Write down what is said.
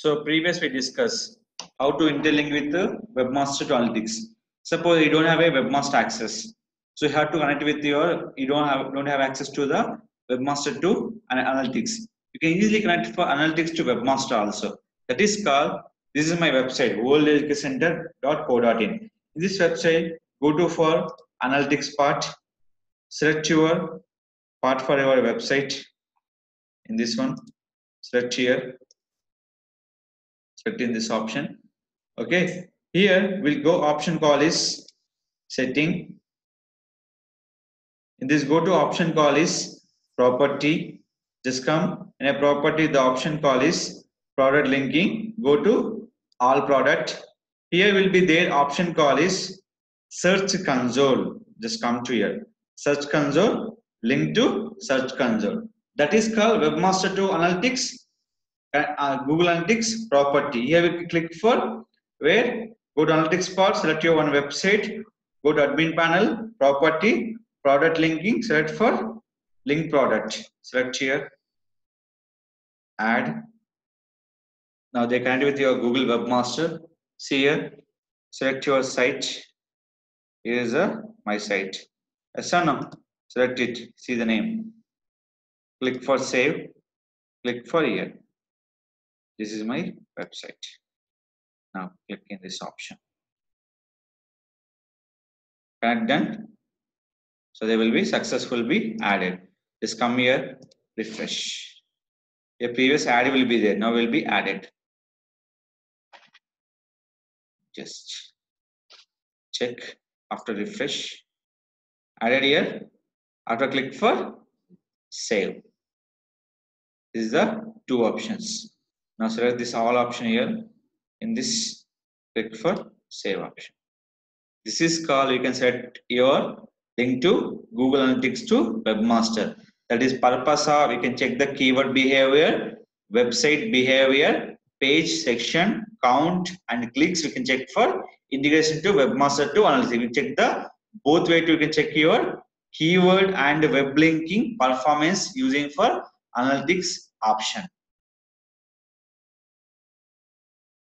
So previous we discussed how to interlink with the webmaster to analytics. Suppose you don't have a webmaster access, so you have to connect with your you don't have access to the webmaster to analytics. You can easily connect for analytics to webmaster also. That is called, this is my website worldeducationcenter.co.in. In this website, go to for analytics part, select your part for your website. In this one, select here, select in this option. Okay, here we'll go option call is setting. In this go to option call is property. Just come in a property, the option call is product linking. Go to all product. Here will be their option call is search console. Just come to here, search console, link to search console. That is called webmaster to analytics, Google Analytics property. Here we click for where, go to analytics part, select your one website, go to admin panel, property, product linking, select for link product, select here, add. Now they connect with your Google Webmaster. See here, select your site. Here is my site. Yes or no? Select it, see the name. Click for save, click for here. This is my website. Now click in this option. Connect done. So they will be successful be added. Just come here, refresh. Your previous ad will be there. Now will be added. Just check after refresh. Added here. After click for save. This is the two options. Now select this all option here. In this, click for save option. This is called, you can set your link to Google Analytics to Webmaster. That is purpose of, you can check the keyword behavior, website behavior, page section, count and clicks. You can check for integration to Webmaster to Analytics. You can check the both way. You can check your keyword and web linking performance using for analytics option.